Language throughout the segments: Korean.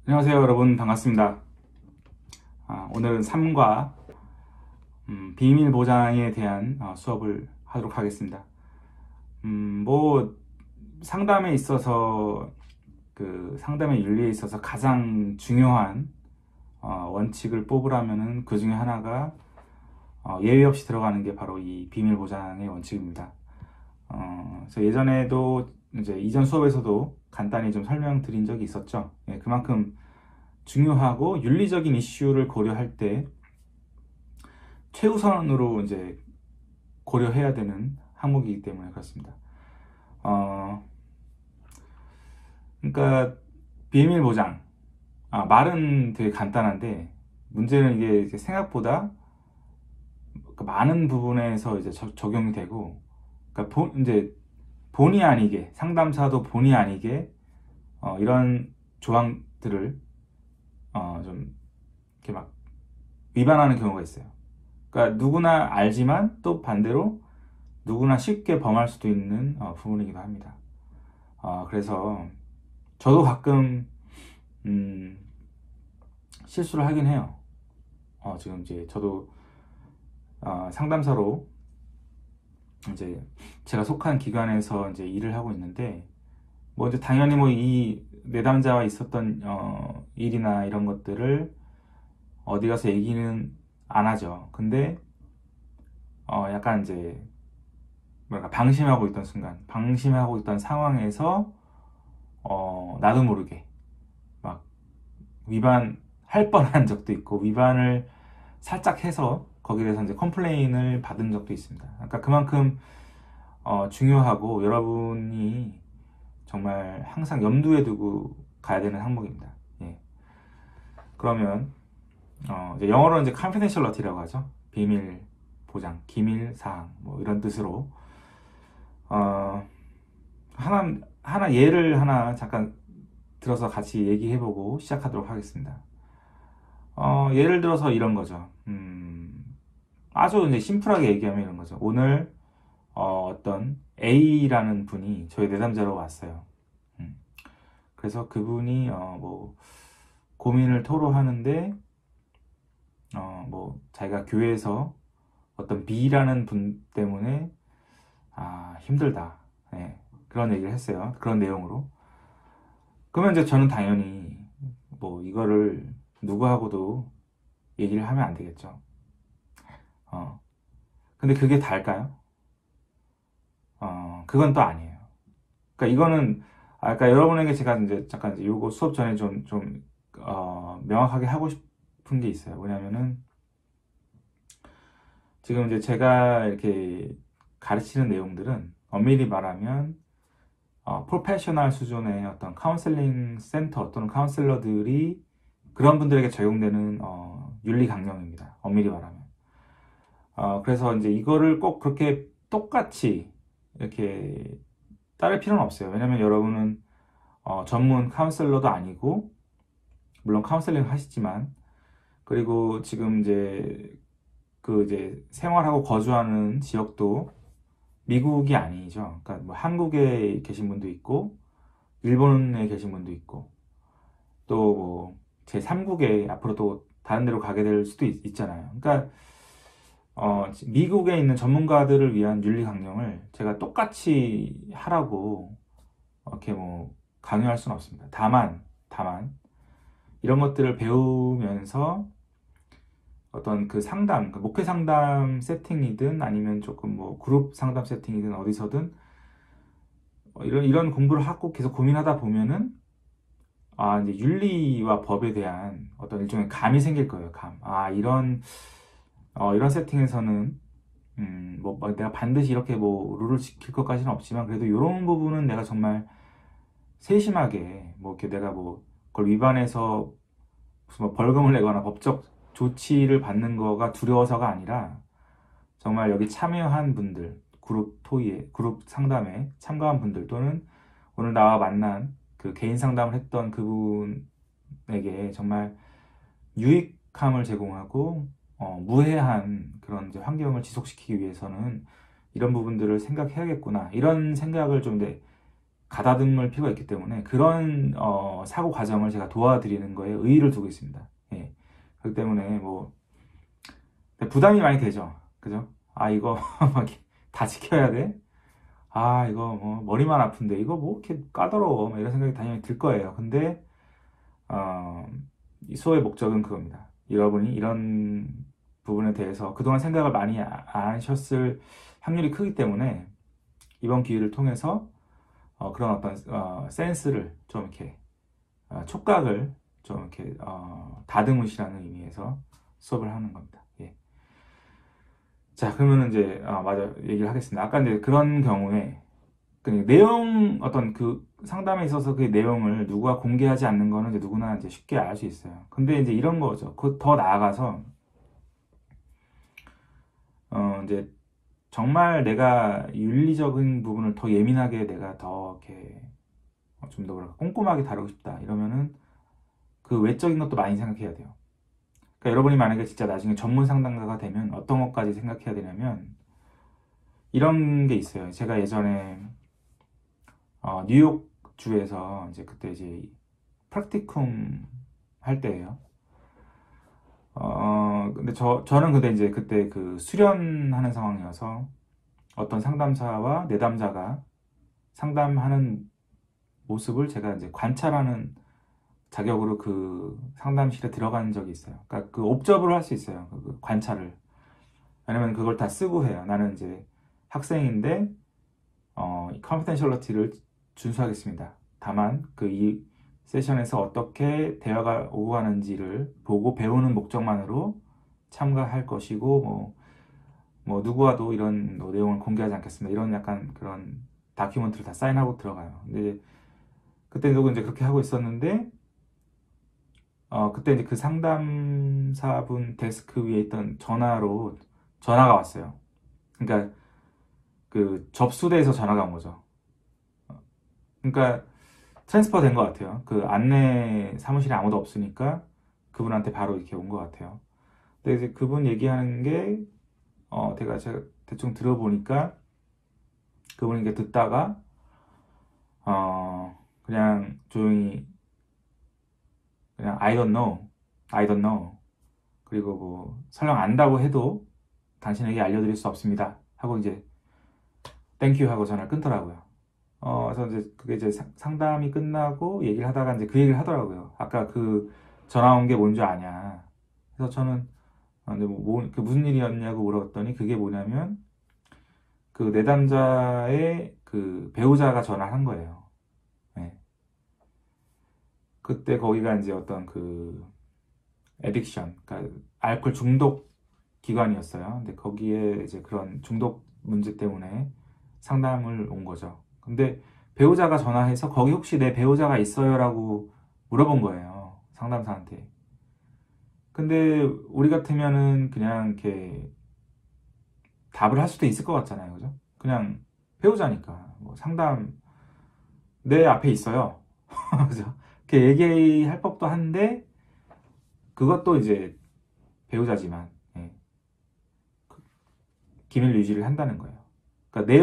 안녕하세요 여러분, 반갑습니다. 오늘은 삶과 비밀 보장에 대한 수업을 하도록 하겠습니다. 뭐 상담에 있어서 그 상담의 윤리에 있어서 가장 중요한 원칙을 뽑으라면은 그 중에 하나가 예외 없이 들어가는 게 바로 이 비밀 보장의 원칙입니다. 그래서 예전에도 이제 이전 수업에서도 간단히 좀 설명드린 적이 있었죠. 예, 그만큼 중요하고 윤리적인 이슈를 고려할 때 최우선으로 이제 고려해야 되는 항목이기 때문에 그렇습니다. 어, 그러니까 비밀 보장. 말은 되게 간단한데 문제는 이게 생각보다 그 많은 부분에서 이제 적용이 되고, 그러니까 이제 본의 아니게 상담사도 본의 아니게 이런 조항들을 좀 이렇게 막 위반하는 경우가 있어요. 그러니까 누구나 알지만 또 반대로 누구나 쉽게 범할 수도 있는 부분이기도 합니다. 그래서 저도 가끔 음, 실수를 하긴 해요. 지금 이제 저도 상담사로 이제 제가 속한 기관에서 이제 일을 하고 있는데, 뭐 이제 당연히 뭐 이 내담자와 있었던 일이나 이런 것들을 어디 가서 얘기는 안 하죠. 근데 약간 이제 뭐랄까 방심하고 있던 순간, 방심하고 있던 상황에서 나도 모르게 막 위반할 뻔한 적도 있고, 위반을 살짝 해서 거기에 대해서 이제 컴플레인을 받은 적도 있습니다. 그러니까 그만큼 중요하고 여러분이 정말 항상 염두에 두고 가야 되는 항목입니다. 예. 그러면 이제 영어로 이제 confidentiality라고 하죠. 비밀 보장, 기밀 사항, 뭐 이런 뜻으로 어, 하나 예를 하나 잠깐 들어서 같이 얘기해보고 시작하도록 하겠습니다. 예를 들어서 이런 거죠. 아주 이제 심플하게 얘기하면 이런 거죠. 오늘 어떤 A라는 분이 저희 내담자로 왔어요. 음, 그래서 그분이 뭐 고민을 토로하는데 뭐 자기가 교회에서 어떤 B라는 분 때문에 힘들다. 네, 그런 얘기를 했어요. 그런 내용으로. 그러면 이제 저는 당연히 뭐 이거를 누구하고도 얘기를 하면 안 되겠죠. 어, 근데 그게 다일까요? 그건 또 아니에요. 그러니까 이거는 아까 여러분에게 제가 이제 잠깐 이제 요거 수업 전에 명확하게 하고 싶은 게 있어요. 뭐냐면은 지금 이제 제가 이렇게 가르치는 내용들은 엄밀히 말하면 프로페셔널 수준의 어떤 카운셀링 센터 또는 카운셀러들이 그런 분들에게 적용되는 윤리 강령입니다. 엄밀히 말하면. 그래서 이제 이거를 꼭 그렇게 똑같이 이렇게 따를 필요는 없어요. 왜냐면 여러분은 전문 카운셀러도 아니고, 물론 카운셀링 하시지만, 그리고 지금 이제 그 이제 생활하고 거주하는 지역도 미국이 아니죠. 그러니까 뭐 한국에 계신 분도 있고, 일본에 계신 분도 있고, 또 뭐 제3국에 앞으로 또 다른 데로 가게 될 수도 있잖아요. 그러니까 미국에 있는 전문가들을 위한 윤리 강령을 제가 똑같이 하라고 이렇게 뭐 강요할 수는 없습니다. 다만 이런 것들을 배우면서 어떤 그 상담, 그 목회 상담 세팅이든 아니면 조금 뭐 그룹 상담 세팅이든 어디서든 이런 공부를 하고 계속 고민하다 보면은 이제 윤리와 법에 대한 어떤 일종의 감이 생길 거예요. 감. 이런 세팅에서는 뭐 내가 반드시 이렇게 뭐 룰을 지킬 것까지는 없지만 그래도 이런 부분은 내가 정말 세심하게 뭐 이렇게 내가 뭐 그걸 위반해서 무슨 뭐 벌금을 내거나 법적 조치를 받는 거가 두려워서가 아니라 정말 여기 참여한 분들, 그룹 상담에 참가한 분들 또는 오늘 나와 만난 그 개인 상담을 했던 그분에게 정말 유익함을 제공하고 무해한 그런 이제 환경을 지속시키기 위해서는 이런 부분들을 생각해야겠구나. 이런 생각을 좀 가다듬을 필요가 있기 때문에 그런 사고 과정을 제가 도와드리는 거에 의의를 두고 있습니다. 예. 그렇기 때문에 뭐 부담이 많이 되죠. 그죠? 아, 이거 막 다 지켜야 돼? 아, 이거 뭐 머리만 아픈데 이거 뭐 이렇게 까다로워? 막 이런 생각이 당연히 들 거예요. 근데 이 수업의 목적은 그겁니다. 여러분이 이런 부분에 대해서 그동안 생각을 많이 안 하셨을 확률이 크기 때문에 이번 기회를 통해서 그런 어떤 센스를 좀 이렇게 촉각을 좀 이렇게 다듬으시라는 의미에서 수업을 하는 겁니다. 예. 자, 그러면 이제 맞아 얘기를 하겠습니다. 아까 이제 그런 경우에 그 내용 어떤 그 상담에 있어서 그 내용을 누가 공개하지 않는 거는 이제 누구나 이제 쉽게 알 수 있어요. 근데 이제 이런 거죠. 그 더 나아가서 이제 정말 내가 윤리적인 부분을 더 예민하게 내가 더 이렇게 좀 더 뭐랄까 꼼꼼하게 다루고 싶다 이러면은 그 외적인 것도 많이 생각해야 돼요. 그러니까 여러분이 만약에 진짜 나중에 전문 상담가가 되면 어떤 것까지 생각해야 되냐면 이런 게 있어요. 제가 예전에 뉴욕 주에서 이제 그때 이제 프랙티쿰 할 때예요. 근데 저는 근데 이제 그때 그 수련하는 상황이어서 어떤 상담사와 내담자가 상담하는 모습을 제가 이제 관찰하는 자격으로 그 상담실에 들어간 적이 있어요. 그러니까 그 옵저브를 할 수 있어요. 그 관찰을. 왜냐면 그걸 다 쓰고 해요. 나는 이제 학생인데 컨피덴셜리티를 준수하겠습니다. 다만 그 이 세션에서 어떻게 대화가 오고 가는지를 보고 배우는 목적만으로 참가할 것이고 뭐 누구와도 이런 뭐 내용을 공개하지 않겠습니다. 이런 약간 그런 다큐멘트를 다 사인하고 들어가요. 근데 그때 누구 이제 그렇게 하고 있었는데 그때 이제 그 상담사분 데스크 위에 있던 전화로 전화가 왔어요. 그러니까 그 접수대에서 전화가 온 거죠. 그러니까 트랜스퍼 된 것 같아요. 그 안내 사무실에 아무도 없으니까 그분한테 바로 이렇게 온 것 같아요. 근데 이제 그분 얘기하는 게 제가 대충 들어보니까 그분이 이렇게 듣다가 그냥 조용히 그냥 I don't know, I don't know 그리고 뭐 설령 안다고 해도 당신에게 알려드릴 수 없습니다 하고 이제 땡큐 하고 전화를 끊더라고요. 그래서 이제 그게 이제 상담이 끝나고 얘기를 하다가 이제 그 얘기를 하더라고요. 아까 그 전화 온 게 뭔 줄 아냐. 그래서 저는 근데 그 무슨 일이었냐고 물어봤더니 그게 뭐냐면 그 내담자의 그 배우자가 전화를 한 거예요. 네. 그때 거기가 이제 어떤 그 에딕션, 그러니까 알코올 중독 기관이었어요. 근데 거기에 이제 그런 중독 문제 때문에 상담을 온 거죠. 근데 배우자가 전화해서 거기 혹시 내 배우자가 있어요라고 물어본 거예요. 상담사한테. 근데 우리 같으면은 그냥 이렇게 답을 할 수도 있을 것 같잖아요. 그죠? 그냥 배우자니까. 뭐 상담 내 앞에 있어요. 그죠? 이렇게 얘기할 법도 한데 그것도 이제 배우자지만 예, 기밀 유지를 한다는 거예요. 그러니까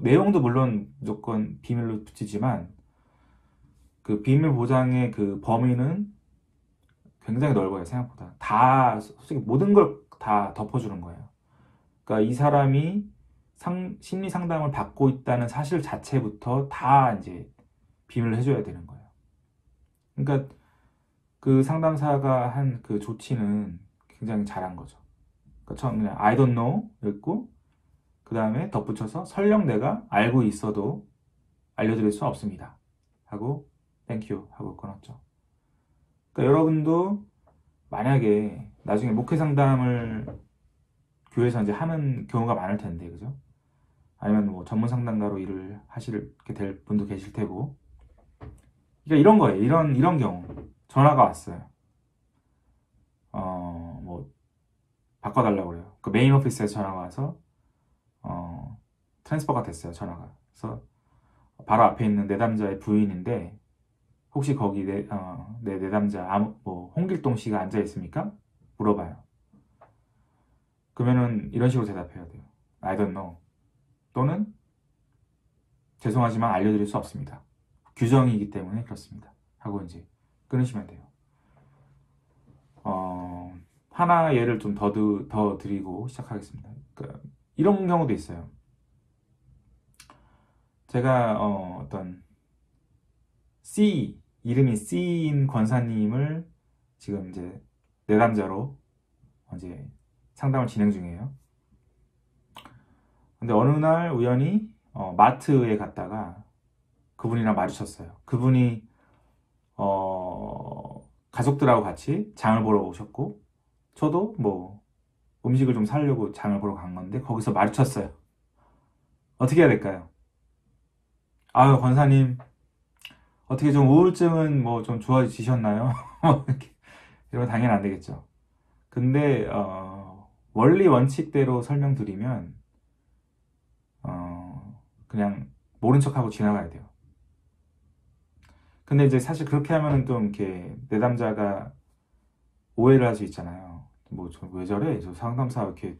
내용도 물론 무조건 비밀로 붙이지만 그 비밀 보장의 그 범위는 굉장히 넓어요, 생각보다. 다 솔직히 모든 걸 다 덮어주는 거예요. 그러니까 이 사람이 심리 상담을 받고 있다는 사실 자체부터 다 이제 비밀로 해줘야 되는 거예요. 그러니까 그 상담사가 한 그 조치는 굉장히 잘한 거죠. 그러니까 처음 그냥 I don't know 이랬고 그 다음에 덧붙여서 설령 내가 알고 있어도 알려드릴 수 없습니다. 하고 Thank you 하고 끊었죠. 그러니까 여러분도 만약에 나중에 목회 상담을 교회에서 이제 하는 경우가 많을 텐데, 그죠? 아니면 뭐 전문 상담가로 일을 하시게 될 분도 계실 테고. 그러니까 이런 거예요. 이런 경우. 전화가 왔어요. 뭐, 바꿔달라고 그래요. 그 메인 오피스에서 전화가 와서, 트랜스퍼가 됐어요. 전화가. 그래서 바로 앞에 있는 내담자의 부인인데, 혹시 거기 내 내담자, 뭐, 홍길동 씨가 앉아 있습니까? 물어봐요. 그러면은 이런 식으로 대답해야 돼요. I don't know. 또는 죄송하지만 알려드릴 수 없습니다. 규정이기 때문에 그렇습니다. 하고 이제 끊으시면 돼요. 하나 예를 좀 더 드리고 시작하겠습니다. 그러니까 이런 경우도 있어요. 제가 어떤 이름이 C인 권사님을 지금 이제 내담자로 이제 상담을 진행 중이에요. 근데 어느 날 우연히 마트에 갔다가 그분이랑 마주쳤어요. 그분이 가족들하고 같이 장을 보러 오셨고, 저도 뭐 음식을 좀 사려고 장을 보러 간 건데 거기서 마주쳤어요. 어떻게 해야 될까요? 아유, 권사님, 어떻게 좀 우울증은 뭐 좀 좋아지셨나요? 이렇게 이러면 당연히 안 되겠죠. 근데 원리 원칙대로 설명드리면 그냥 모른 척하고 지나가야 돼요. 근데 이제 사실 그렇게 하면은 좀 이렇게 내담자가 오해를 할 수 있잖아요. 뭐 저 왜 저래? 저 상담사 이렇게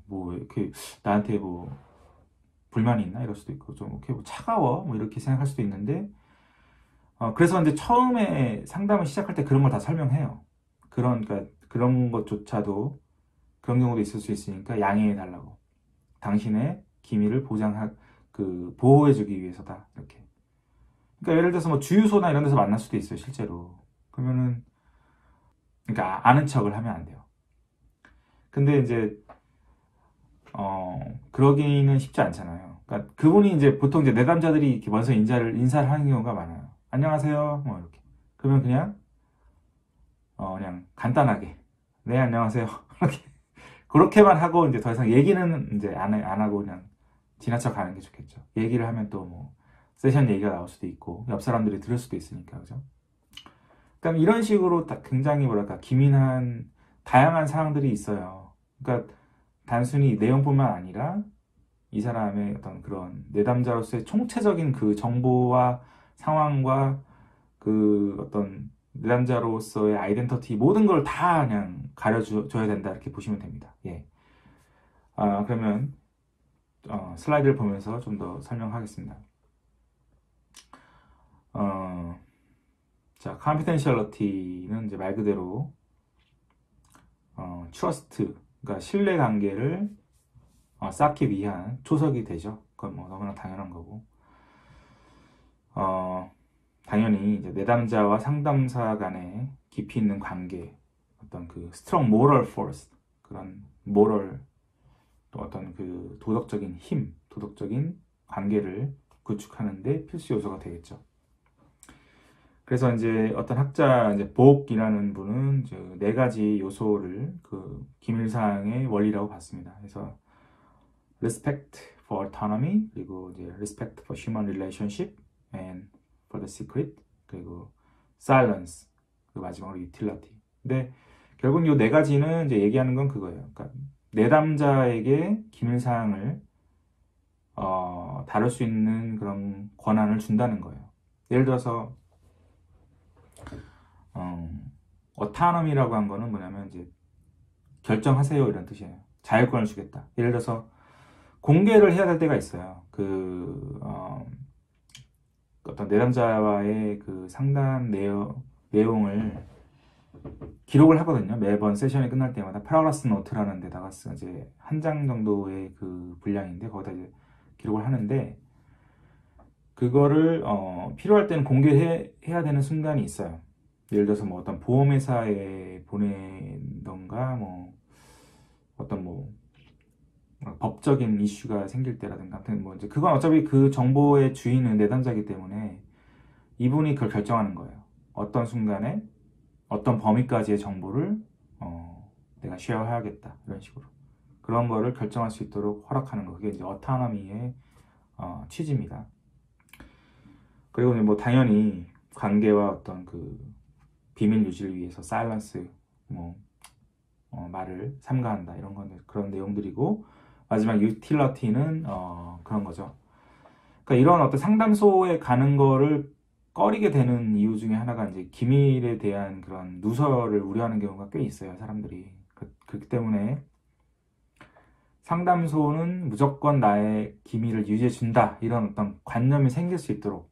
뭐 이렇게 나한테 뭐 불만이 있나 이럴 수도 있고 좀 이렇게 뭐 차가워 뭐 이렇게 생각할 수도 있는데 그래서 이제 처음에 상담을 시작할 때 그런 걸 다 설명해요. 그러니까 그런 것조차도 그런 경우도 있을 수 있으니까 양해해 달라고. 당신의 기밀을 보호해주기 위해서다. 이렇게. 그러니까 예를 들어서 뭐 주유소나 이런 데서 만날 수도 있어요, 실제로. 그러면은, 그러니까 아는 척을 하면 안 돼요. 근데 이제, 그러기는 쉽지 않잖아요. 그러니까 그분이 이제 보통 이제 내담자들이 이렇게 먼저 인사를 하는 경우가 많아요. 안녕하세요. 뭐 이렇게. 그러면 그냥 간단하게. 네, 안녕하세요. 이렇게. 그렇게만 하고 이제 더 이상 얘기는 이제 안 하고 그냥 지나쳐 가는 게 좋겠죠. 얘기를 하면 또 뭐 세션 얘기가 나올 수도 있고 옆 사람들이 들을 수도 있으니까 그죠? 그러니까 이런 식으로 굉장히 뭐랄까 기민한 다양한 사항들이 있어요. 그러니까 단순히 내용뿐만 아니라 이 사람의 어떤 그런 내담자로서의 총체적인 그 정보와 상황과 그 어떤 내담자로서의 아이덴티티 모든 걸 다 그냥 가려줘야 된다 이렇게 보시면 됩니다. 예. 그러면 슬라이드를 보면서 좀 더 설명하겠습니다. 자, confidentiality는 이제 말 그대로 trust, 그러니까 신뢰 관계를 쌓기 위한 초석이 되죠. 그건 뭐 너무나 당연한 거고. 당연히 이제 내담자와 상담사 간의 깊이 있는 관계, 어떤 그 strong moral force, 그런 moral 또 어떤 그 도덕적인 힘, 도덕적인 관계를 구축하는데 필수 요소가 되겠죠. 그래서 이제 어떤 학자 이제 복이라는 분은 이제 네 가지 요소를 그 기밀사항의 원리라고 봤습니다. 그래서 respect for autonomy, 그리고 이제 respect for human relationship, and for the secret, 그리고 silence, 그 마지막으로 utility. 근데 결국 이 네 가지는 이제 얘기하는 건 그거예요. 그러니까 내담자에게 기밀사항을 다룰 수 있는 그런 권한을 준다는 거예요. 예를 들어서 autonomy라고 한 거는 뭐냐면 이제 결정하세요 이런 뜻이에요. 자율권을 주겠다. 예를 들어서 공개를 해야 될 때가 있어요. 어떤 내담자와의 그 상담 내용을 기록을 하거든요. 매번 세션이 끝날 때마다 프라그라스 노트라는 데다가 이제 한 장 정도의 그 분량인데 거기다 이제 기록을 하는데 그거를 필요할 때는 공개해야 되는 순간이 있어요. 예를 들어서 뭐 어떤 보험회사에 보내던가 뭐 어떤 뭐 법적인 이슈가 생길 때라든가 아무튼 뭐 이제 그건 어차피 그 정보의 주인은 내담자이기 때문에 이분이 그걸 결정하는 거예요. 어떤 순간에 어떤 범위까지의 정보를 내가 쉐어해야겠다 이런 식으로 그런 거를 결정할 수 있도록 허락하는 거 그게 이제 어타너미의 취지입니다. 그리고 뭐 당연히 관계와 어떤 그 비밀 유지를 위해서 사일런스 말을 삼가한다 이런 건 그런 내용들이고 마지막 유틸러티는 그런 거죠. 그러니까 이런 어떤 상담소에 가는 거를 꺼리게 되는 이유 중에 하나가 이제 기밀에 대한 그런 누설을 우려하는 경우가 꽤 있어요, 사람들이. 그렇기 때문에 상담소는 무조건 나의 기밀을 유지해 준다 이런 어떤 관념이 생길 수 있도록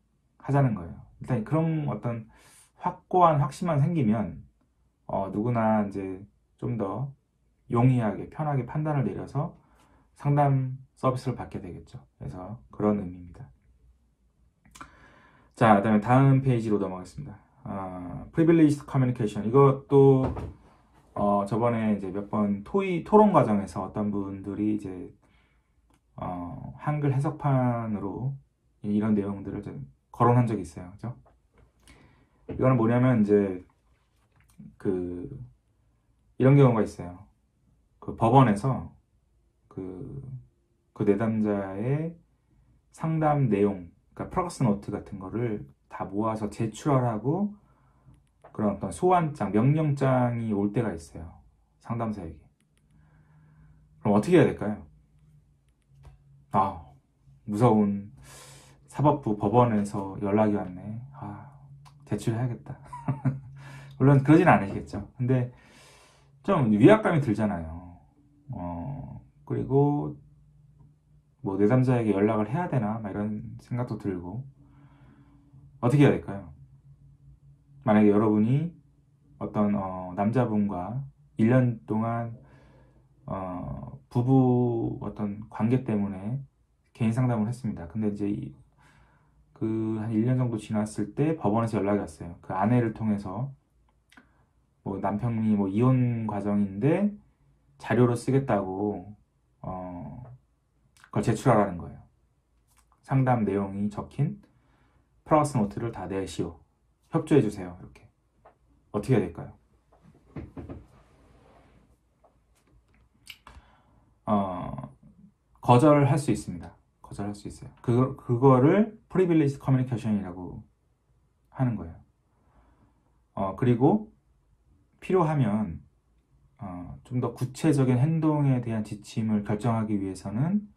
하자는 거예요. 일단 그런 어떤 확고한 확신만 생기면 누구나 이제 좀 더 용이하게 편하게 판단을 내려서 상담 서비스를 받게 되겠죠. 그래서 그런 의미입니다. 자, 그다음에 다음 페이지로 넘어가겠습니다. Privileged Communication. 이것도 저번에 이제 몇 번 토론 과정에서 어떤 분들이 이제 한글 해석판으로 이런 내용들을 좀 거론한 적이 있어요. 그죠? 이거는 뭐냐면 이제 그 이런 경우가 있어요. 그 법원에서 그 내담자의 상담 내용, 그러니까 프로그래스 노트 같은 거를 다 모아서 제출하라고 그런 어떤 소환장, 명령장이 올 때가 있어요. 상담사에게. 그럼 어떻게 해야 될까요? 무서운 사법부 법원에서 연락이 왔네. 제출해야겠다. 물론 그러진 않으시겠죠. 근데 좀 위압감이 들잖아요. 그리고 뭐 내담자에게 연락을 해야 되나 막 이런 생각도 들고 어떻게 해야 될까요? 만약에 여러분이 어떤 남자분과 1년 동안 부부 어떤 관계 때문에 개인 상담을 했습니다. 근데 이제 그 한 1년 정도 지났을 때 법원에서 연락이 왔어요. 그 아내를 통해서 뭐 남편이 뭐 이혼 과정인데 자료로 쓰겠다고 그걸 제출하라는 거예요. 상담 내용이 적힌 프로그래스 노트를 다 내시오. 협조해 주세요. 이렇게. 어떻게 해야 될까요? 거절할 수 있습니다. 거절할 수 있어요. 그거를 Privileged Communication이라고 하는 거예요. 그리고 필요하면 좀 더 구체적인 행동에 대한 지침을 결정하기 위해서는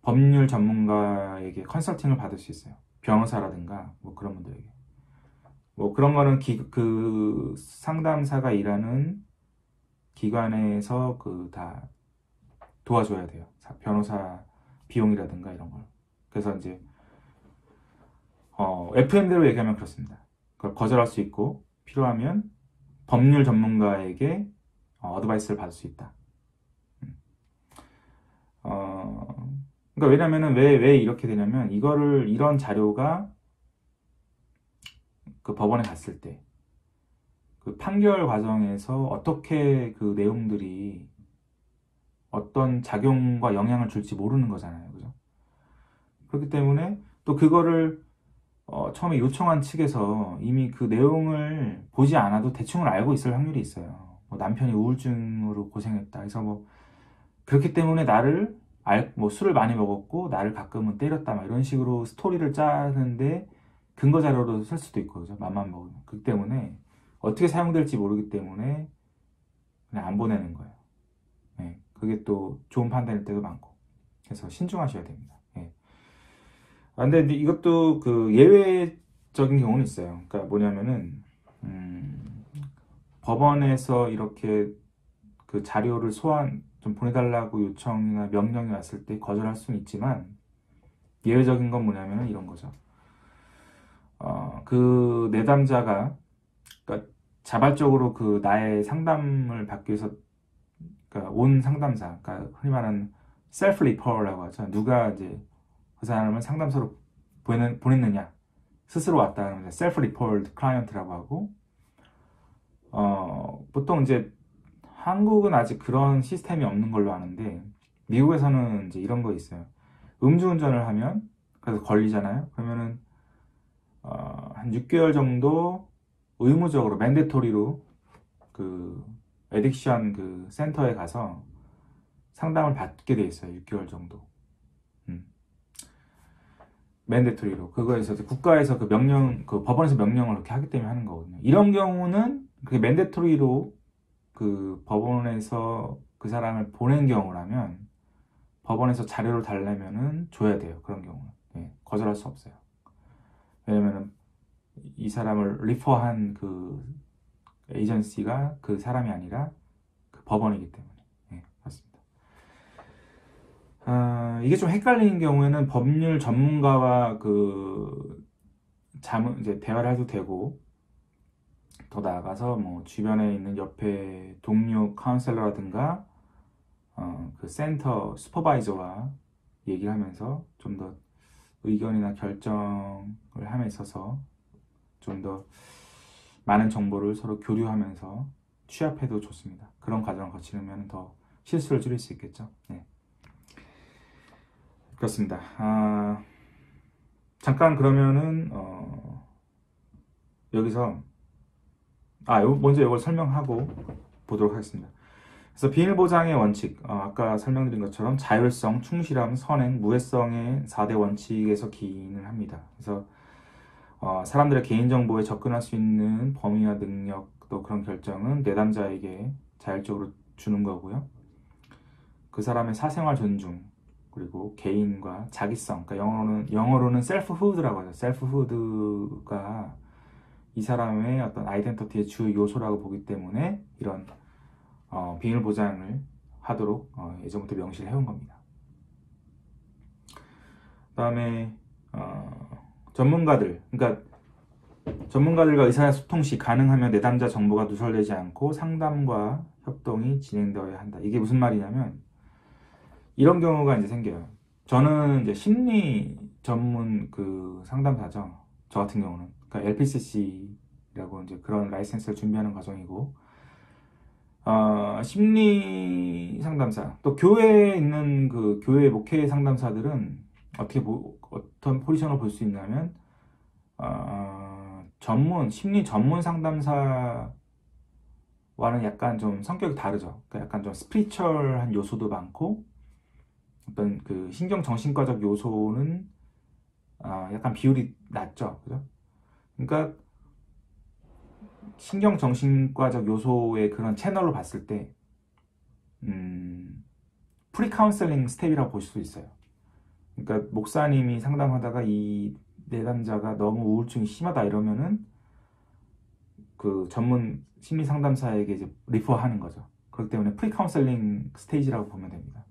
법률 전문가에게 컨설팅을 받을 수 있어요. 변호사라든가 뭐 그런 분들에게. 뭐 그런 거는 그 상담사가 일하는 기관에서 다 도와줘야 돼요. 변호사 비용이라든가 이런 걸. 그래서 이제 FM대로 얘기하면 그렇습니다. 그걸 거절할 수 있고 필요하면 법률 전문가에게 어드바이스를 받을 수 있다. 그러니까 왜냐면은 왜 이렇게 되냐면 이런 자료가 그 법원에 갔을 때 그 판결 과정에서 어떻게 그 내용들이 어떤 작용과 영향을 줄지 모르는 거잖아요. 그죠? 그렇기 때문에 또 그거를 처음에 요청한 측에서 이미 그 내용을 보지 않아도 대충은 알고 있을 확률이 있어요. 뭐 남편이 우울증으로 고생했다. 그래서 뭐 그렇기 때문에 뭐 술을 많이 먹었고 나를 가끔은 때렸다. 막 이런 식으로 스토리를 짜는데 근거 자료로 쓸 수도 있고, 그죠? 맘만 먹으면. 그렇기 때문에 어떻게 사용될지 모르기 때문에 그냥 안 보내는 거예요. 네, 그게 또 좋은 판단일 때도 많고. 그래서 신중하셔야 됩니다. 네. 근데 이것도 그 예외적인 경우는 있어요. 그러니까 뭐냐면은, 법원에서 이렇게 그 자료를 좀 보내달라고 요청이나 명령이 왔을 때 거절할 수는 있지만, 예외적인 건 뭐냐면은 이런 거죠. 그 내담자가, 그러니까 자발적으로 나의 상담을 받기 위해서, 그러니까 온 상담사, 그러니까 흔히 말하는 셀프 리퍼라고 하죠. 누가 이제 그 사람을 상담소로 보냈느냐, 스스로 왔다 하면 셀프 리퍼드 클라이언트라고 하고, 보통 이제 한국은 아직 그런 시스템이 없는 걸로 아는데 미국에서는 이제 이런 거 있어요. 음주운전을 하면 그래서 걸리잖아요. 그러면은 한 6개월 정도 의무적으로 맨데토리로 그 에딕션 그 센터에 가서 상담을 받게 돼 있어요. 6개월 정도. 맨데토리로. 그거에서 국가에서 그 법원에서 명령을 그렇게 하기 때문에 하는 거거든요. 이런 경우는 그게 맨데토리로 그 법원에서 그 사람을 보낸 경우라면 법원에서 자료를 달래면은 줘야 돼요. 그런 경우는. 네, 거절할 수 없어요. 왜냐면은 이 사람을 리퍼한 그 에이전시가 그 사람이 아니라 그 법원이기 때문에. 네, 맞습니다. 이게 좀 헷갈리는 경우에는 법률 전문가와 그 이제 대화를 해도 되고, 더 나아가서 뭐 주변에 있는 옆에 동료 카운셀러라든가 그 센터 슈퍼바이저와 얘기를 하면서 좀 더 의견이나 결정을 함에 있어서 좀 더 많은 정보를 서로 교류하면서 취합해도 좋습니다. 그런 과정을 거치면 더 실수를 줄일 수 있겠죠. 네. 그렇습니다. 잠깐 그러면은 여기서 먼저 이걸 설명하고 보도록 하겠습니다. 그래서 비밀보장의 원칙, 아까 설명드린 것처럼 자율성, 충실함, 선행, 무해성의 4대 원칙에서 기인을 합니다. 그래서 사람들의 개인정보에 접근할 수 있는 범위와 능력, 또 그런 결정은 내담자에게 자율적으로 주는 거고요. 그 사람의 사생활 존중, 그리고 개인과 자기성, 그러니까 영어로는 셀프후드라고 하죠. 셀프후드가 이 사람의 어떤 아이덴티티의 주 요소라고 보기 때문에 이런 비밀 보장을 하도록 예전부터 명시를 해온 겁니다. 그다음에 그러니까 전문가들과 의사소통 시 가능하면 내담자 정보가 누설되지 않고 상담과 협동이 진행되어야 한다. 이게 무슨 말이냐면 이런 경우가 이제 생겨요. 저는 이제 심리 전문 그 상담사죠. 저 같은 경우는 그러니까 LPCC라고 이제 그런 라이센스를 준비하는 과정이고, 심리 상담사 또 교회에 있는 그 교회 목회 상담사들은 어떤 포지션을 볼 수 있냐면 심리 전문 상담사와는 약간 좀 성격이 다르죠. 그러니까 약간 좀 스피리추얼한 요소도 많고 어떤 그 신경정신과적 요소는 약간 비율이 낮죠. 그죠? 그러니까 신경정신과적 요소의 그런 채널로 봤을 때 프리 카운셀링 스텝이라고 보실 수 있어요. 그러니까 목사님이 상담하다가 이 내담자가 너무 우울증이 심하다 이러면은 그 전문 심리 상담사에게 이제 리퍼하는 거죠. 그렇기 때문에 프리 카운셀링 스테이지라고 보면 됩니다.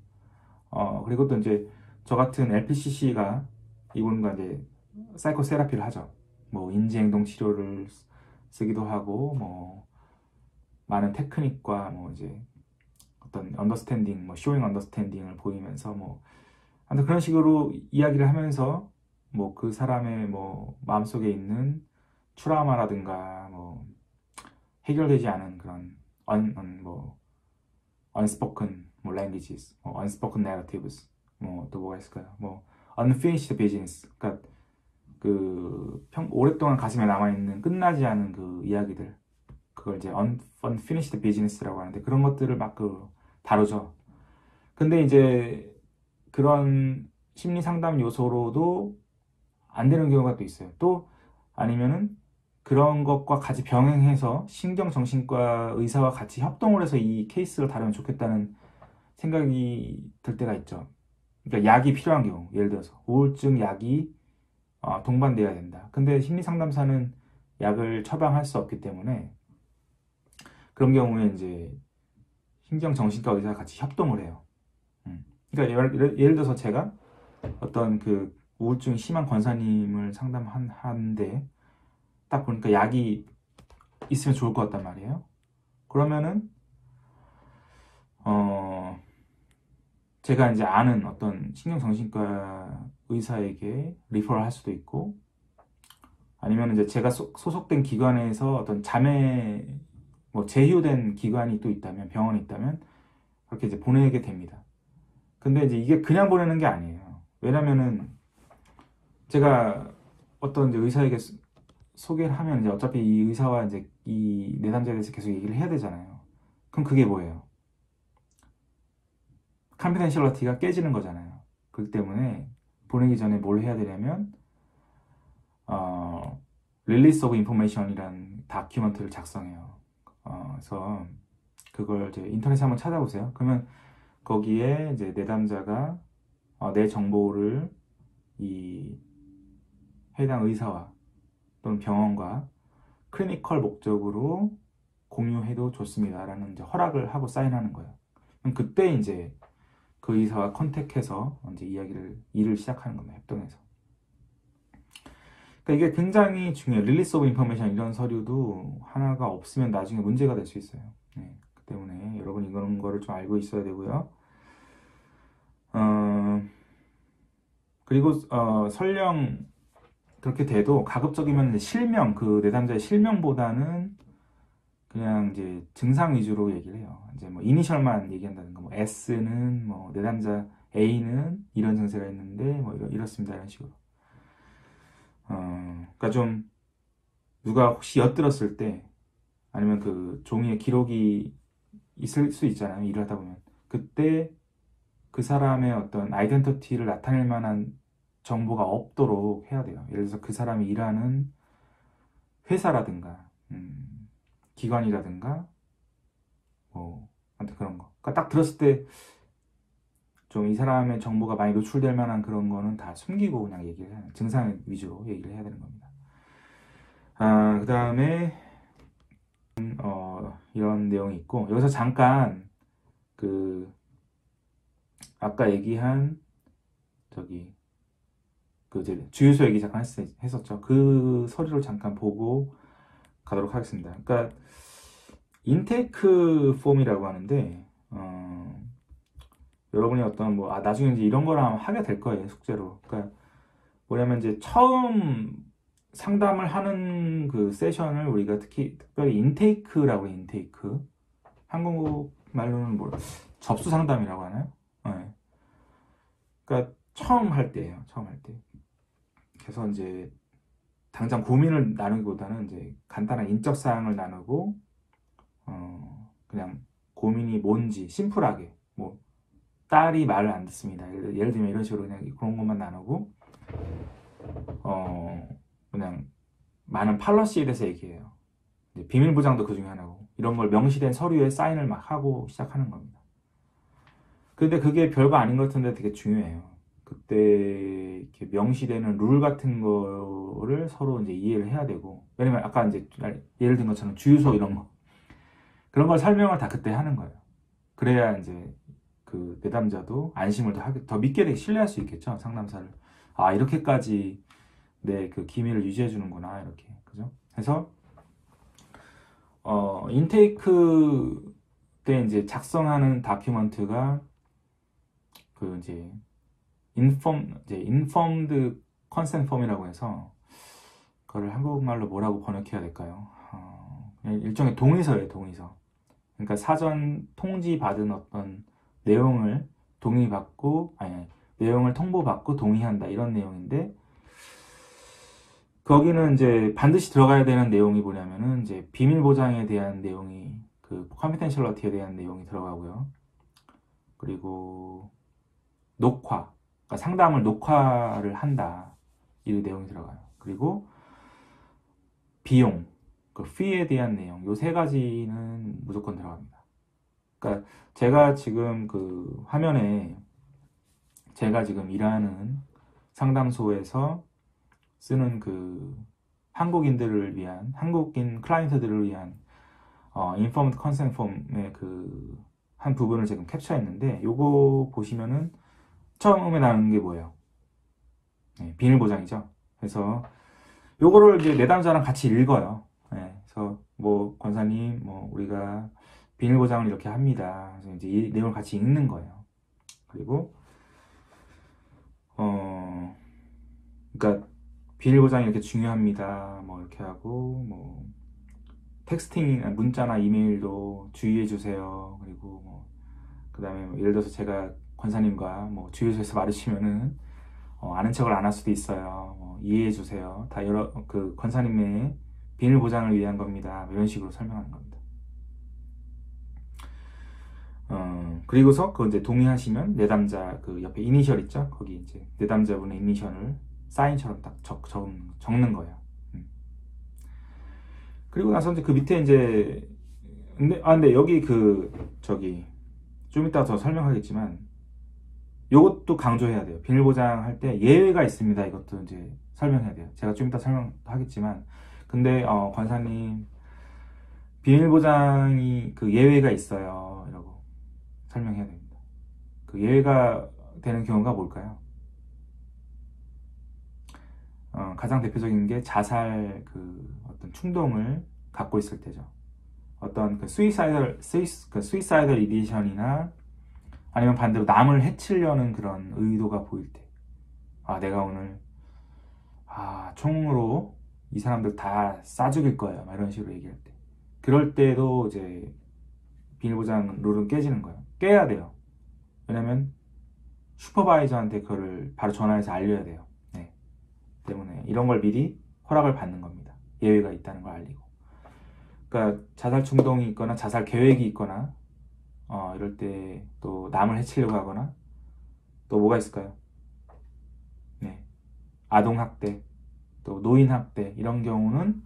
그리고 또 이제 저 같은 LPCC가 이분과 이제 사이코 세라피를 하죠. 뭐 인지행동 치료를 쓰기도 하고 뭐 많은 테크닉과 뭐 이제 어떤 언더스탠딩, 뭐 쇼잉 언더스탠딩을 보이면서 뭐 아무튼 그런 식으로 이야기를 하면서 뭐 그 사람의 뭐 마음속에 있는 트라우마라든가 뭐 해결되지 않은 그런 뭐 unspoken 뭐 languages, 뭐 unspoken narratives, 뭐 또 뭐가 있을까요? 뭐 unfinished business, 그러니까 오랫동안 가슴에 남아 있는 끝나지 않은 그 이야기들, 그걸 이제 unfinished business라고 하는데 그런 것들을 막 다루죠. 근데 이제 그런 심리 상담 요소로도 안 되는 경우가 또 있어요. 또 아니면은 그런 것과 같이 병행해서 신경정신과 의사와 같이 협동을 해서 이 케이스를 다루면 좋겠다는 생각이 들 때가 있죠. 그러니까 약이 필요한 경우, 예를 들어서 우울증 약이 동반돼야 된다. 근데 심리 상담사는 약을 처방할 수 없기 때문에 그런 경우에 이제 신경정신과 의사가 같이 협동을 해요. 그러니까 예를 들어서 제가 어떤 그 우울증이 심한 권사님을 상담하는데 딱 보니까 약이 있으면 좋을 것 같단 말이에요. 그러면은 제가 이제 아는 어떤 신경정신과 의사에게 리퍼를 할 수도 있고, 아니면 이제 제가 소속된 기관에서 어떤 뭐 제휴된 기관이 또 있다면, 병원이 있다면 그렇게 이제 보내게 됩니다. 근데 이제 이게 그냥 보내는 게 아니에요. 왜냐면은 제가 어떤 이제 의사에게 소개를 하면 이제 어차피 이 의사와 이제 이 내담자에 대해서 계속 얘기를 해야 되잖아요. 그럼 그게 뭐예요? 컨피덴셜리티가 깨지는 거잖아요. 그렇기 때문에 보내기 전에 뭘 해야 되냐면 릴리스 오브 인포메이션이라는 다큐멘터를 작성해요. 그래서 그걸 이제 인터넷에 한번 찾아보세요. 그러면 거기에 이제 내담자가 내 정보를 이 해당 의사와 또는 병원과 클리니컬 목적으로 공유해도 좋습니다라는 이제 허락을 하고 사인하는 거예요. 그럼 그때 이제 그 의사와 컨택해서 이제 일을 시작하는 겁니다. 협동해서. 그러니까 이게 굉장히 중요해요. 릴리스 오브 인포메이션 이런 서류도 하나가 없으면 나중에 문제가 될 수 있어요. 네, 그 때문에 여러분 이런 거를 좀 알고 있어야 되고요. 그리고 설령 그렇게 돼도 가급적이면 실명, 그 내담자의 실명보다는 그냥 이제 증상 위주로 얘기를 해요. 이제 뭐 이니셜만 얘기한다든가, 뭐 S는 뭐 내담자 A는 이런 증세가 있는데 뭐 이렇습니다, 이런 식으로. 그러니까 좀 누가 혹시 엿들었을 때 아니면 그 종이에 기록이 있을 수 있잖아요, 일을 하다 보면. 그때 그 사람의 어떤 아이덴티티를 나타낼 만한 정보가 없도록 해야 돼요. 예를 들어서 그 사람이 일하는 회사라든가 기관이라든가 뭐 아무튼 그런 거. 그러니까 딱 들었을 때 좀 이 사람의 정보가 많이 노출될 만한 그런 거는 다 숨기고 그냥 얘기를 해요. 증상 위주로 얘기를 해야 되는 겁니다. 그 다음에 이런 내용이 있고, 여기서 잠깐 그 아까 얘기한 저기 그 이제 주유소 얘기 잠깐 했었죠. 그 서류를 잠깐 보고 가도록 하겠습니다. 그러니까 인테이크 폼이라고 하는데 여러분이 어떤 뭐 나중에 이제 이런 거랑 하게 될 거예요, 숙제로. 그러니까 뭐냐면 이제 처음 상담을 하는 그 세션을 우리가 특별히 인테이크라고 해요. 인테이크. 한국 말로는 뭐 접수 상담이라고 하나요? 네. 그러니까 처음 할 때예요. 처음 할 때. 그래서 이제 당장 고민을 나누기보다는 이제 간단한 인적 사항을 나누고 그냥 고민이 뭔지 심플하게 뭐 딸이 말을 안 듣습니다. 예를 들면 이런 식으로 그냥 그런 것만 나누고 그냥 많은 팔러시에 대해서 얘기해요. 비밀 보장도 그 중에 하나고 이런 걸 명시된 서류에 사인을 막 하고 시작하는 겁니다. 근데 그게 별거 아닌 것 같은데 되게 중요해요. 그때 이렇게 명시되는 룰 같은 거를 서로 이제 이해를 해야 되고, 왜냐면 아까 이제 예를 든 것처럼 주유소 이런 거 그런 걸 설명을 다 그때 하는 거예요. 그래야 이제 그 내담자도 안심을 더 믿게 되게 신뢰할 수 있겠죠, 상담사를. 이렇게까지 내 그 기밀을 유지해 주는구나, 이렇게. 그죠? 그래서 인테이크 때 이제 작성하는 다큐먼트가 그 이제 informed consent form이라고 해서 그거를 한국말로 뭐라고 번역해야 될까요? 일종의 동의서예요, 동의서. 그러니까 사전 통지받은 어떤 내용을 내용을 통보받고 동의한다, 이런 내용인데, 거기는 이제 반드시 들어가야 되는 내용이 뭐냐면은 이제 비밀 보장에 대한 내용이, 그 confidentiality에 대한 내용이 들어가고요. 그리고 녹화, 그러니까 상담을 녹화를 한다, 이 내용이 들어가요. 그리고 비용, 그 fee에 대한 내용, 요 세 가지는 무조건 들어갑니다. 그러니까 제가 지금 그 화면에 제가 지금 일하는 상담소에서 쓰는 그 한국인 클라이언트들을 위한 informed consent form의 그 한 부분을 지금 캡처했는데, 요거 보시면은 처음에 나오는 게 뭐예요? 네, 비밀 보장이죠. 그래서 요거를 이제 내담자랑 같이 읽어요. 네, 그래서 뭐 권사님, 뭐 우리가 비밀 보장을 이렇게 합니다. 그래서 이제 이 내용을 같이 읽는 거예요. 그리고 그러니까 비밀 보장이 이렇게 중요합니다. 뭐 이렇게 하고, 뭐 텍스팅, 문자나 이메일도 주의해 주세요. 그리고 뭐 그다음에 뭐 예를 들어서 제가 권사님과 뭐 주유소에서 마주치면은 아는 척을 안 할 수도 있어요. 이해해 주세요. 다 여러 그 권사님의 비밀 보장을 위한 겁니다. 이런 식으로 설명하는 겁니다. 그리고서 그 이제 동의하시면 내담자 그 옆에 이니셜 있죠? 거기 이제 내담자분의 이니셜을 사인처럼 딱 적는 거예요. 그리고 나서 이제 그 밑에 이제 근데 여기 좀 이따 더 설명하겠지만 요것도 강조해야 돼요. 비밀 보장할 때 예외가 있습니다. 이것도 이제 설명해야 돼요. 제가 좀 이따 설명하겠지만, 근데 권사님 비밀 보장이 그 예외가 있어요, 이라고 설명해야 됩니다. 그 예외가 되는 경우가 뭘까요? 가장 대표적인 게 자살 그 어떤 충동을 갖고 있을 때죠. 어떤 그 수이사이덜 이디션이나 아니면 반대로 남을 해치려는 그런 의도가 보일 때, 아, 내가 오늘 총으로 이 사람들 다 쏴 죽일 거야, 막 이런 식으로 얘기할 때, 그럴 때도 이제 비밀보장 룰은 깨지는 거예요. 깨야 돼요. 왜냐면 슈퍼바이저한테 그거를 바로 전화해서 알려야 돼요. 네. 때문에 이런 걸 미리 허락을 받는 겁니다. 예외가 있다는 걸 알리고. 그러니까 자살 충동이 있거나 자살 계획이 있거나 이럴 때 또 남을 해치려고 하거나 또 뭐가 있을까요? 네. 아동학대, 또 노인학대 이런 경우는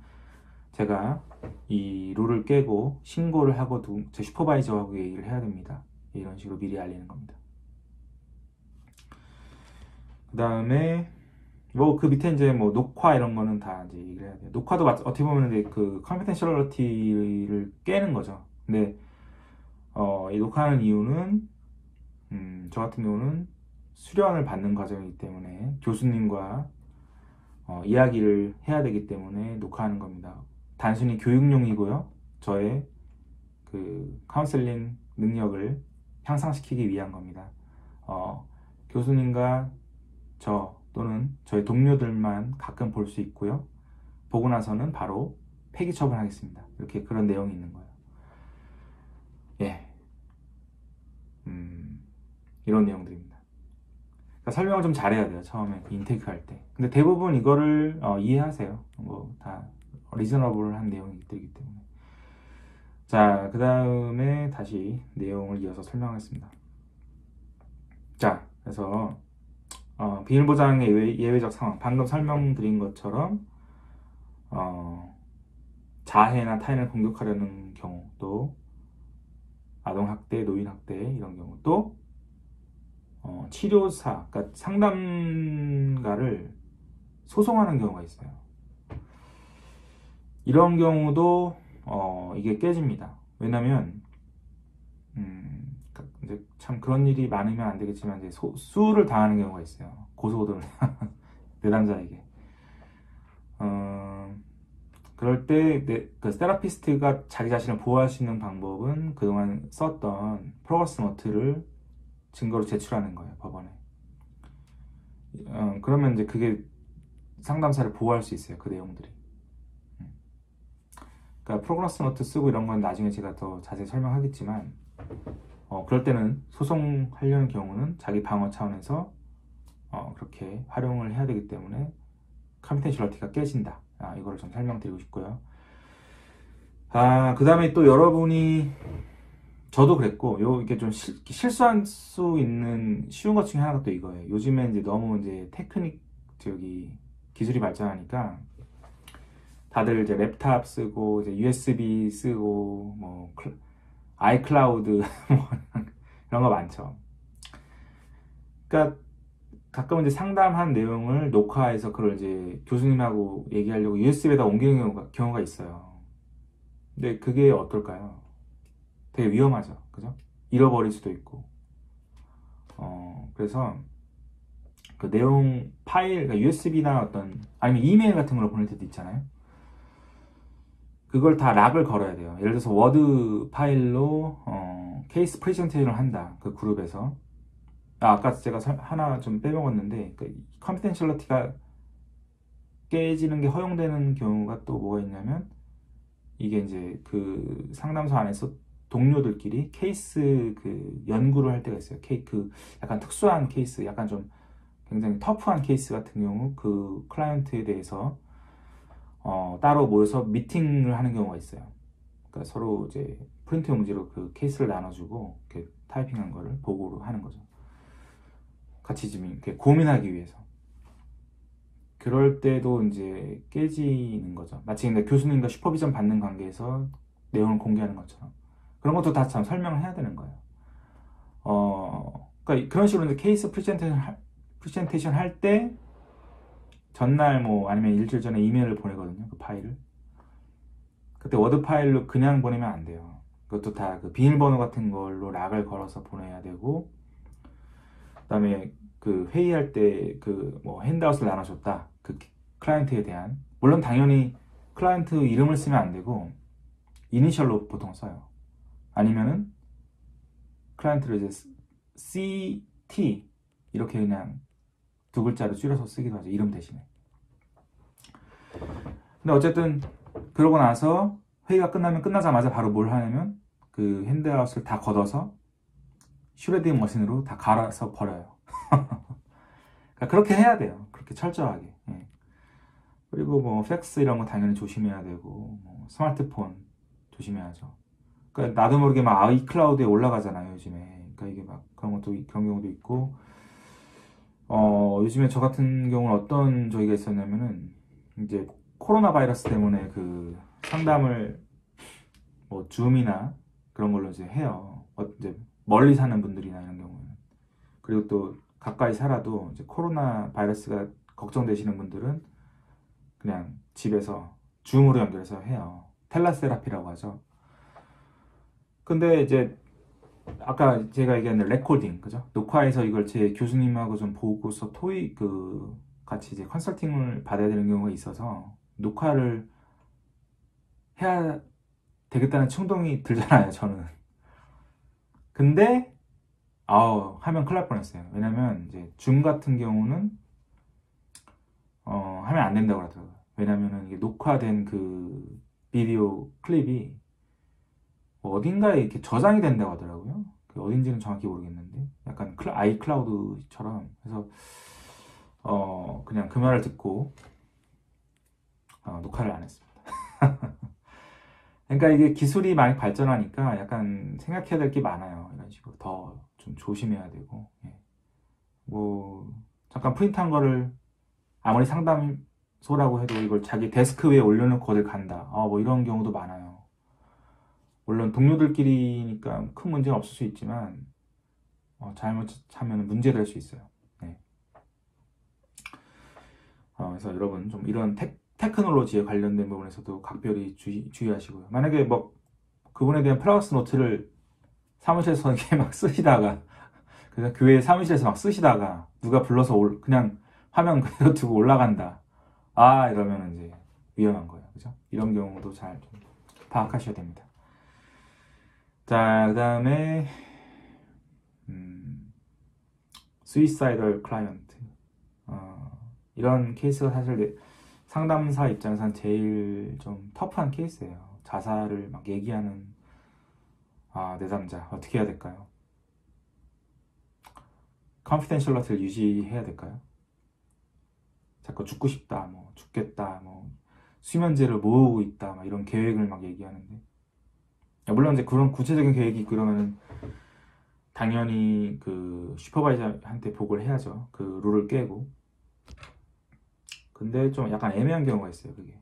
제가 이 룰을 깨고 신고를 하고 제 슈퍼바이저하고 얘기를 해야 됩니다. 이런 식으로 미리 알리는 겁니다. 그 다음에 뭐 그 밑에 이제 뭐 녹화 이런 거는 다 이제 얘기를 해야 돼요. 녹화도 어떻게 보면 이제 그 컨피덴셜리티를 깨는 거죠. 근데 이 녹화하는 이유는 저 같은 경우는 수련을 받는 과정이기 때문에 교수님과 이야기를 해야 되기 때문에 녹화하는 겁니다. 단순히 교육용이고요. 저의 그 카운셀링 능력을 향상시키기 위한 겁니다. 교수님과 저 또는 저희 동료들만 가끔 볼 수 있고요. 보고 나서는 바로 폐기 처분하겠습니다. 이렇게 그런 내용이 있는 거예요. 예, 이런 내용들입니다. 그러니까 설명을 좀 잘해야 돼요. 처음에 그 인테이크 할 때. 근데 대부분 이거를 이해하세요. 뭐 다 리저너블한 내용이기 때문에. 자, 그 다음에 다시 내용을 이어서 설명하겠습니다. 자, 그래서 비밀보장의 예외적 상황, 방금 설명드린 것처럼 자해나 타인을 공격하려는 경우, 또 아동학대, 노인학대 이런 경우, 또 치료사, 그러니까 상담가를 소송하는 경우가 있어요. 이런 경우도 이게 깨집니다. 왜냐면 이제 참 그런 일이 많으면 안 되겠지만 이제 수를 당하는 경우가 있어요. 고소고도를 내담자에게. 그럴 때 그 세라피스트가 자기 자신을 보호할 수 있는 방법은 그동안 썼던 프로그레스 노트를 증거로 제출하는 거예요, 법원에. 그러면 이제 그게 상담사를 보호할 수 있어요, 그 내용들이. 그러니까 프로그레스 노트 쓰고 이런 건 나중에 제가 더 자세히 설명하겠지만, 그럴 때는 소송하려는 경우는 자기 방어 차원에서 그렇게 활용을 해야 되기 때문에 컨피덴셜리티가 깨진다. 이거를 좀 설명드리고 싶고요. 그 다음에 또 여러분이, 저도 그랬고, 이게 좀 실수할 수 있는 쉬운 것 중에 하나가 또 이거예요. 요즘에 이제 너무 이제 기술이 발전하니까 다들 이제 랩탑 쓰고, 이제 USB 쓰고, 뭐, 아이클라우드, 뭐, 이런 거 많죠. 그러니까 가끔 이제 상담한 내용을 녹화해서 그걸 이제 교수님하고 얘기하려고 USB에다 옮기는 경우가 있어요. 근데 그게 어떨까요? 되게 위험하죠. 그죠? 잃어버릴 수도 있고. 그래서 그 내용 파일, 그러니까 USB나 아니면 이메일 같은 걸로 보낼 때도 있잖아요. 그걸 다 락을 걸어야 돼요. 예를 들어서 워드 파일로 케이스 프레젠테이션을 한다. 그 그룹에서. 아까 제가 하나 좀 빼먹었는데, 그 컨피덴셜리티가 깨지는 게 허용되는 경우가 또 뭐가 있냐면, 이게 이제 그 상담소 안에서 동료들끼리 케이스 그 연구를 할 때가 있어요. 그 약간 특수한 케이스, 약간 좀 굉장히 터프한 케이스 같은 경우 그 클라이언트에 대해서 따로 모여서 미팅을 하는 경우가 있어요. 그러니까 서로 이제 프린트 용지로 그 케이스를 나눠주고 이렇게 타이핑한 거를 보고로 하는 거죠. 같이 좀 이렇게 고민하기 위해서. 그럴 때도 이제 깨지는 거죠. 마치 근데 교수님과 슈퍼비전 받는 관계에서 내용을 공개하는 것처럼. 그런 것도 다 참 설명을 해야 되는 거예요. 그러니까 그런 식으로 이제 케이스 프레젠테이션 할 때 전날 뭐 아니면 일주일 전에 이메일을 보내거든요. 그 파일을. 그때 워드 파일로 그냥 보내면 안 돼요. 그것도 다 그 비밀번호 같은 걸로 락을 걸어서 보내야 되고, 그다음에 그 회의할 때 그 뭐 핸드아웃을 나눠줬다. 그 클라이언트에 대한. 물론 당연히 클라이언트 이름을 쓰면 안 되고 이니셜로 보통 써요. 아니면은 클라이언트를 이제 CT 이렇게 그냥 두 글자로 줄여서 쓰기도 하죠. 이름 대신에. 근데 어쨌든 그러고 나서 회의가 끝나자마자 바로 뭘 하냐면 그 핸드아웃을 다 걷어서 슈레딩 머신으로 다 갈아서 버려요. 그러니까 그렇게 해야 돼요. 그렇게 철저하게. 예. 그리고 뭐 팩스 이런 거 당연히 조심해야 되고 뭐 스마트폰 조심해야죠. 그러니까 나도 모르게 막 아이클라우드에 올라가잖아요, 요즘에. 그러니까 이게 막 그런 경우도 있고. 요즘에 저 같은 경우는 어떤 저희가 있었냐면은 이제 코로나 바이러스 때문에 그 상담을 뭐 줌이나 그런 걸로 이제 해요. 이제 멀리 사는 분들이나 이런 경우는. 그리고 또 가까이 살아도 이제 코로나 바이러스가 걱정되시는 분들은 그냥 집에서 줌으로 연결해서 해요. 텔라세라피라고 하죠. 근데 이제 아까 제가 얘기한 레코딩, 그죠? 녹화해서 이걸 제 교수님하고 좀 보고서 같이 이제 컨설팅을 받아야 되는 경우가 있어서 녹화를 해야 되겠다는 충동이 들잖아요, 저는. 근데 하면 큰일 날 뻔했어요. 왜냐면 이제 줌 같은 경우는 하면 안 된다고 하더라고요. 왜냐면은 이게 녹화된 그 비디오 클립이 뭐 어딘가에 이렇게 저장이 된다고 하더라고요. 그 어딘지는 정확히 모르겠는데 약간 아이클라우드처럼. 그래서 그냥 그 말을 듣고 녹화를 안 했습니다. 그러니까 이게 기술이 많이 발전하니까 약간 생각해야 될 게 많아요. 이런 식으로 더 좀 조심해야 되고. 예. 뭐 잠깐 프린트한 거를 아무리 상담소라고 해도 이걸 자기 데스크 위에 올려놓고 어딜 간다. 뭐 이런 경우도 많아요. 물론 동료들끼리니까 큰 문제는 없을 수 있지만 잘못하면 문제될 수 있어요. 네. 그래서 여러분 좀 이런 테크놀로지에 관련된 부분에서도 각별히 주의하시고요. 만약에 뭐 그분에 대한 플라워스 노트를 사무실에서 이렇게 막 쓰시다가 그래서 교회 사무실에서 막 쓰시다가 누가 불러서 그냥 화면 그대로 두고 올라간다. 이러면 이제 위험한 거예요. 그죠? 이런 경우도 잘 좀 파악하셔야 됩니다. 자, 그 다음에 suicidal client. 이런 케이스가 사실 상담사 입장에서는 제일 좀 터프한 케이스예요. 자살을 막 얘기하는 내담자 어떻게 해야 될까요? 컨피덴셜러티를 유지해야 될까요? 자꾸 죽고 싶다, 뭐 죽겠다, 뭐 수면제를 모으고 있다, 막 이런 계획을 막 얘기하는데 물론 이제 그런 구체적인 계획이 있고 그러면은 당연히 그 슈퍼바이저한테 보고를 해야죠. 그 룰을 깨고. 근데 좀 약간 애매한 경우가 있어요, 그게.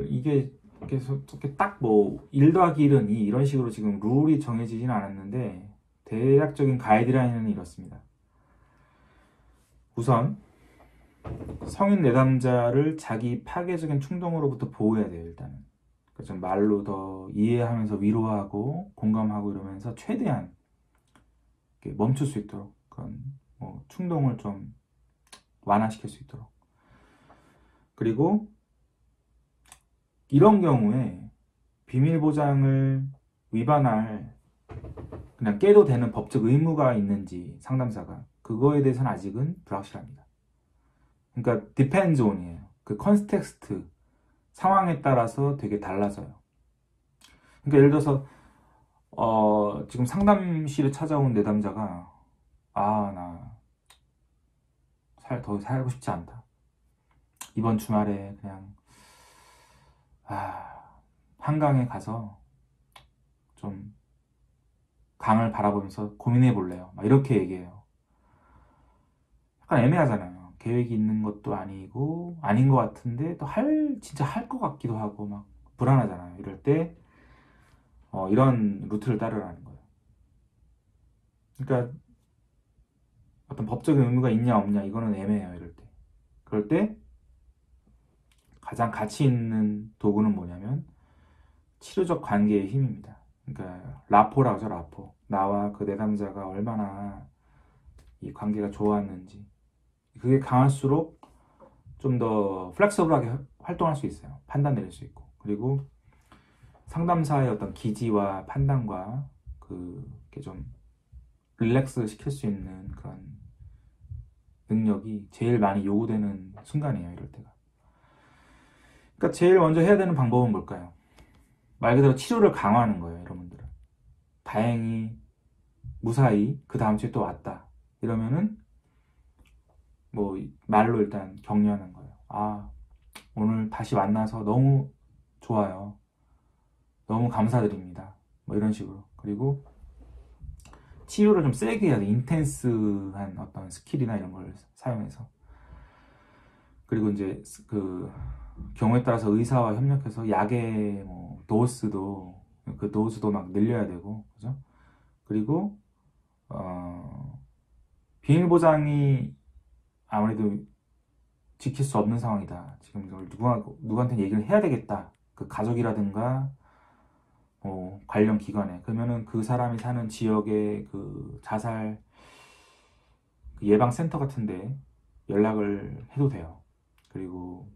이게 계속 이렇게 딱 뭐 1 더하기 1은 2 이런 식으로 지금 룰이 정해지지는 않았는데 대략적인 가이드라인은 이렇습니다. 우선 성인 내담자를 자기 파괴적인 충동으로부터 보호해야 돼요, 일단은. 좀 말로 더 이해하면서 위로하고 공감하고 이러면서 최대한 멈출 수 있도록 그런 뭐 충동을 좀 완화시킬 수 있도록. 그리고 이런 경우에 비밀 보장을 위반할 그냥 깨도 되는 법적 의무가 있는지 상담사가 그거에 대해서는 아직은 불확실합니다. 그러니까 depends on이에요. 그 컨텍스트 상황에 따라서 되게 달라져요. 그러니까 예를 들어서 지금 상담실에 찾아온 내담자가 나 더 살고 싶지 않다. 이번 주말에 그냥 한강에 가서 좀 강을 바라보면서 고민해 볼래요. 막 이렇게 얘기해요. 약간 애매하잖아요. 계획이 있는 것도 아니고 아닌 것 같은데 또 진짜 할 것 같기도 하고 막 불안하잖아요. 이럴 때 이런 루트를 따르라는 거예요. 그러니까 어떤 법적인 의무가 있냐 없냐 이거는 애매해요. 이럴 때. 그럴 때 가장 가치 있는 도구는 뭐냐면 치료적 관계의 힘입니다. 그러니까 라포라고 하죠. 라포. 나와 그 내담자가 얼마나 이 관계가 좋았는지. 그게 강할수록 좀 더 플렉서블하게 활동할 수 있어요. 판단 내릴 수 있고. 그리고 상담사의 어떤 기지와 판단과 이렇게 좀 릴렉스 시킬 수 있는 그런 능력이 제일 많이 요구되는 순간이에요, 이럴 때가. 그러니까 제일 먼저 해야 되는 방법은 뭘까요? 말 그대로 치료를 강화하는 거예요, 여러분들은. 다행히 무사히 그 다음 주에 또 왔다. 이러면은 뭐 말로 일단 격려하는 거예요. 아, 오늘 다시 만나서 너무 좋아요. 너무 감사드립니다. 뭐 이런 식으로. 그리고 치료를 좀 세게 해야 돼. 인텐스한 어떤 스킬이나 이런 걸 사용해서. 그리고 이제 경우에 따라서 의사와 협력해서 약의 뭐 도수도 막 늘려야 되고, 그죠? 그리고 비밀 보장이 아무래도 지킬 수 없는 상황이다. 지금 이걸 누구한테 얘기를 해야 되겠다. 그 가족이라든가 관련 기관에. 그러면은 그 사람이 사는 지역의 그 자살 예방센터 같은데 연락을 해도 돼요. 그리고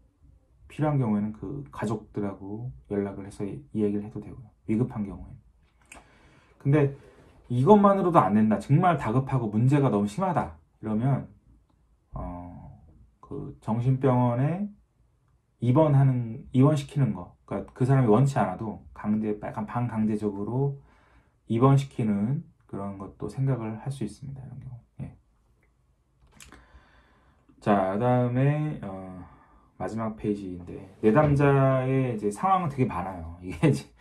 필요한 경우에는 그 가족들하고 연락을 해서 이 얘기를 해도 되고요. 위급한 경우에. 근데 이것만으로도 안 된다. 정말 다급하고 문제가 너무 심하다. 이러면 그 정신병원에 입원시키는 거. 그러니까 그 사람이 원치 않아도 약간 반강제적으로 입원시키는 그런 것도 생각을 할 수 있습니다. 이런 경우. 예. 자, 그다음에 마지막 페이지인데 내담자의 이제 상황은 되게 많아요. 이게 이제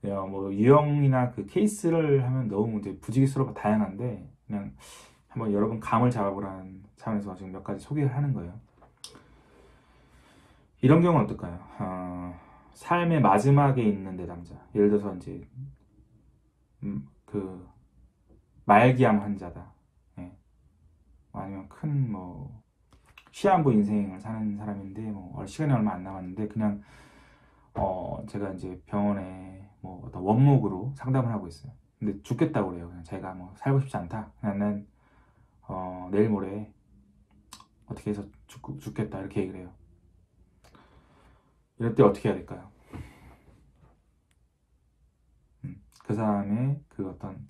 뭐 유형이나 그 케이스를 하면 너무 이제 부지기수로 다양한데 그냥 한번 여러분 감을 잡아보라는 차원에서 지금 몇 가지 소개를 하는 거예요. 이런 경우는 어떨까요? 삶의 마지막에 있는 내담자. 예를 들어서 이제 그 말기암 환자다. 예. 아니면 큰 뭐 시한부 인생을 사는 사람인데 뭐 시간이 얼마 안 남았는데 그냥 제가 이제 병원에 뭐 어떤 원목으로 상담을 하고 있어요. 근데 죽겠다고 그래요. 그냥 제가 뭐 살고 싶지 않다. 그냥 난 내일 모레 어떻게 해서 죽겠다 이렇게 얘기를 해요. 이럴 때 어떻게 해야 될까요? 그 사람의 그 어떤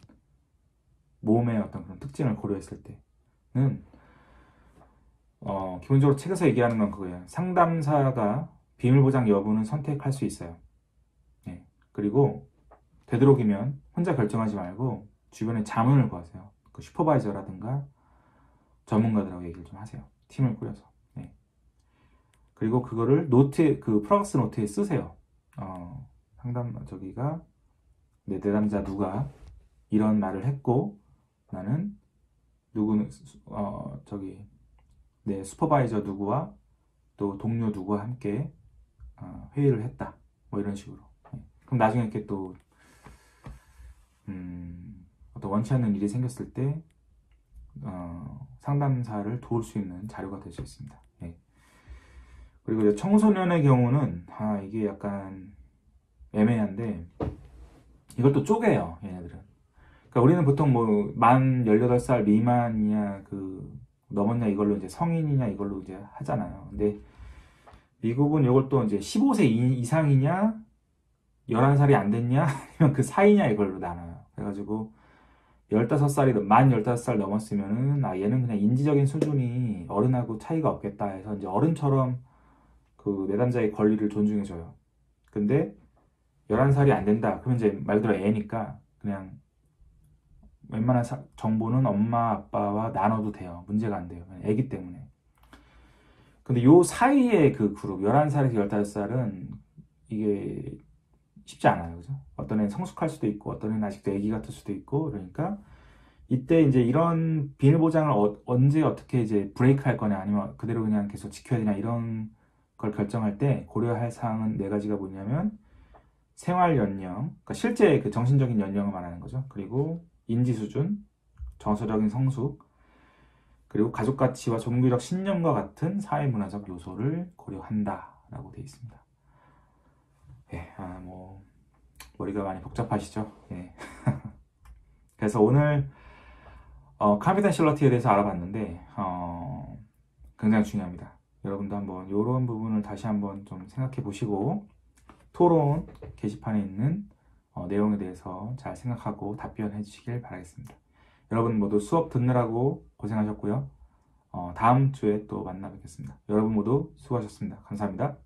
몸의 어떤 그런 특징을 고려했을 때는 기본적으로 책에서 얘기하는 건 그거예요. 상담사가 비밀보장 여부는 선택할 수 있어요. 네. 그리고 되도록이면 혼자 결정하지 말고 주변에 자문을 구하세요. 그 슈퍼바이저라든가 전문가들하고 얘기를 좀 하세요. 팀을 꾸려서. 네. 그리고 그거를 그 프로그스 노트에 쓰세요. 내담자 누가 이런 말을 했고 나는 내 슈퍼바이저 누구와 또 동료 누구와 함께 회의를 했다. 뭐 이런 식으로. 네. 그럼 나중에 이렇게 또 어떤 원치 않는 일이 생겼을 때 상담사를 도울 수 있는 자료가 될 수 있습니다. 네. 그리고 이제 청소년의 경우는 이게 약간 애매한데 이걸 또 쪼개요, 얘네들은. 그러니까 우리는 보통 뭐 만 18살 미만이냐 넘었냐 이걸로 이제 성인이냐 이걸로 이제 하잖아요. 근데 미국은 이걸 또 이제 15세 이상이냐 11살이 안 됐냐 아니면 그 사이냐 이걸로 나눠요. 그래가지고 만 15살 넘었으면은 얘는 그냥 인지적인 수준이 어른하고 차이가 없겠다 해서 이제 어른처럼 그 내담자의 권리를 존중해줘요. 근데 11살이 안 된다. 그러면 이제 말 그대로 애니까 그냥 웬만한 정보는 엄마 아빠와 나눠도 돼요. 문제가 안 돼요. 애기 때문에. 근데 요 사이에 그 그룹 11살에서 15살은 이게 쉽지 않아요. 그죠? 어떤 애는 성숙할 수도 있고 어떤 애는 아직도 애기 같을 수도 있고 그러니까 이때 이제 이런 비밀 보장을 언제 어떻게 이제 브레이크 할 거냐 아니면 그대로 그냥 계속 지켜야 되냐 이런 걸 결정할 때 고려할 사항은 네 가지가 뭐냐면 생활 연령, 그러니까 실제 그 정신적인 연령을 말하는 거죠. 그리고 인지 수준, 정서적인 성숙, 그리고 가족 가치와 종교적 신념과 같은 사회 문화적 요소를 고려한다라고 되어 있습니다. 예, 뭐 머리가 많이 복잡하시죠? 예. 그래서 오늘 컨피덴셜러티에 대해서 알아봤는데 굉장히 중요합니다. 여러분도 한번 이런 부분을 다시 한번 좀 생각해 보시고 토론 게시판에 있는 내용에 대해서 잘 생각하고 답변해 주시길 바라겠습니다. 여러분 모두 수업 듣느라고 고생하셨고요. 다음 주에 또 만나 뵙겠습니다. 여러분 모두 수고하셨습니다. 감사합니다.